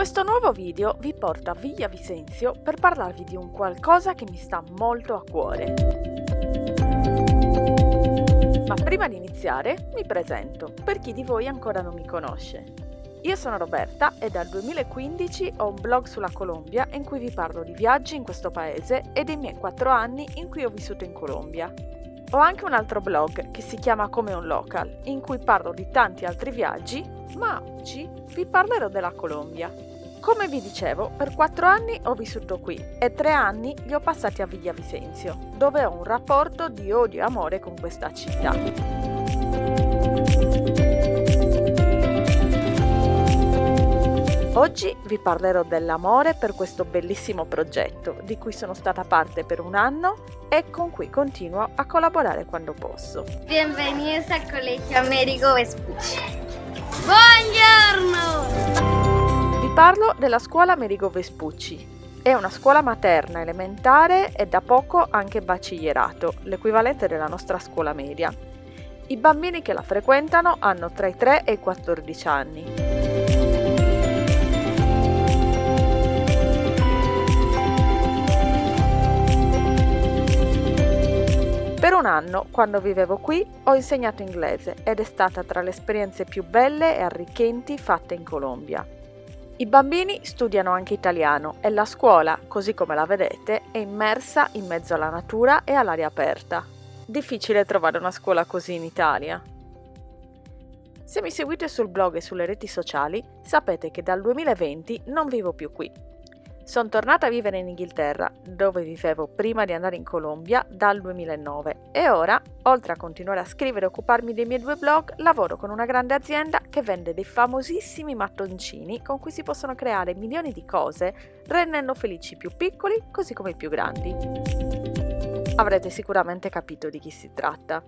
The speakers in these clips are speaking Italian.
Questo nuovo video vi porta a Villa Visenzio per parlarvi di un qualcosa che mi sta molto a cuore. Ma prima di iniziare mi presento, per chi di voi ancora non mi conosce. Io sono Roberta e dal 2015 ho un blog sulla Colombia in cui vi parlo di viaggi in questo paese e dei miei 4 anni in cui ho vissuto in Colombia. Ho anche un altro blog che si chiama Come un Local, in cui parlo di tanti altri viaggi, ma oggi vi parlerò della Colombia. Come vi dicevo, per 4 anni ho vissuto qui e 3 anni li ho passati a Villa Visenzio, dove ho un rapporto di odio e amore con questa città. Oggi vi parlerò dell'amore per questo bellissimo progetto, di cui sono stata parte per 1 anno e con cui continuo a collaborare quando posso. Bienvenidos al Colegio Amerigo Vespucci. Buongiorno! Vi parlo della scuola Amerigo Vespucci. È una scuola materna, elementare e da poco anche baccellierato, l'equivalente della nostra scuola media. I bambini che la frequentano hanno tra i 3 e i 14 anni. Per 1 anno, quando vivevo qui, ho insegnato inglese ed è stata tra le esperienze più belle e arricchenti fatte in Colombia. I bambini studiano anche italiano e la scuola, così come la vedete, è immersa in mezzo alla natura e all'aria aperta. Difficile trovare una scuola così in Italia. Se mi seguite sul blog e sulle reti sociali, sapete che dal 2020 non vivo più qui. Sono tornata a vivere in Inghilterra, dove vivevo prima di andare in Colombia dal 2009 e ora, oltre a continuare a scrivere e occuparmi dei miei 2 blog, lavoro con una grande azienda che vende dei famosissimi mattoncini con cui si possono creare milioni di cose, rendendo felici i più piccoli così come i più grandi. Avrete sicuramente capito di chi si tratta.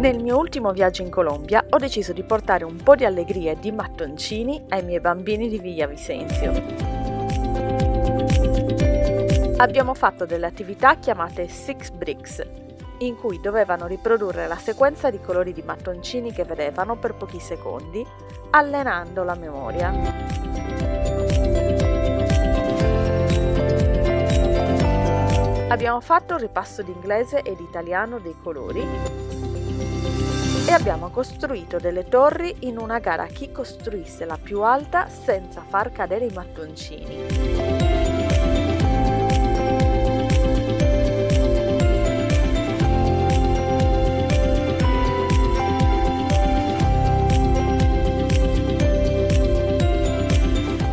Nel mio ultimo viaggio in Colombia ho deciso di portare un po' di allegria e di mattoncini ai miei bambini di Villa Visenzio. Abbiamo fatto delle attività chiamate Six Bricks, in cui dovevano riprodurre la sequenza di colori di mattoncini che vedevano per pochi secondi, allenando la memoria. Abbiamo fatto un ripasso di inglese e di italiano dei colori e abbiamo costruito delle torri in una gara a chi costruisse la più alta senza far cadere i mattoncini.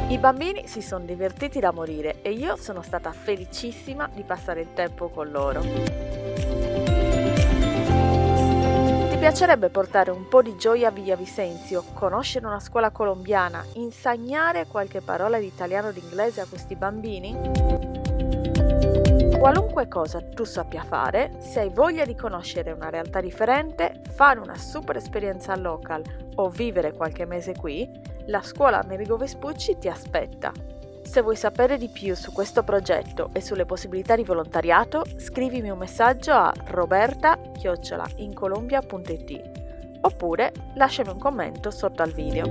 I bambini si sono divertiti da morire e io sono stata felicissima di passare il tempo con loro. Ti piacerebbe portare un po' di gioia a Villa Visenzio, conoscere una scuola colombiana, insegnare qualche parola di italiano o di inglese a questi bambini? Qualunque cosa tu sappia fare, se hai voglia di conoscere una realtà differente, fare una super esperienza al local o vivere qualche mese qui, la scuola Amerigo Vespucci ti aspetta. Se vuoi sapere di più su questo progetto e sulle possibilità di volontariato, scrivimi un messaggio a roberta@incolombia.it oppure lasciami un commento sotto al video.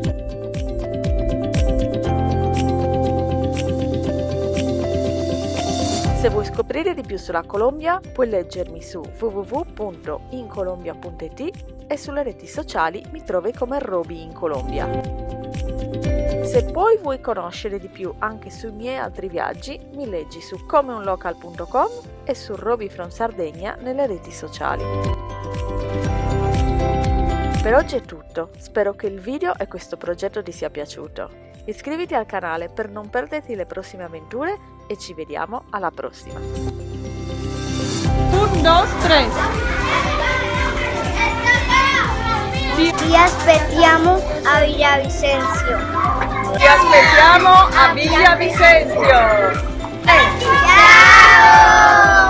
Se vuoi scoprire di più sulla Colombia, puoi leggermi su www.incolombia.it e sulle reti sociali mi trovi come Roby in Colombia. Se poi vuoi conoscere di più anche sui miei altri viaggi, mi leggi su comeunlocal.com e su Roby from Sardegna nelle reti sociali. Per oggi è tutto, spero che il video e questo progetto ti sia piaciuto. Iscriviti al canale per non perderti le prossime avventure e ci vediamo alla prossima. 1, 2, 3. Vi aspettiamo a Villa Visenzio. Ti aspettiamo a Villa Visenzio! Ciao!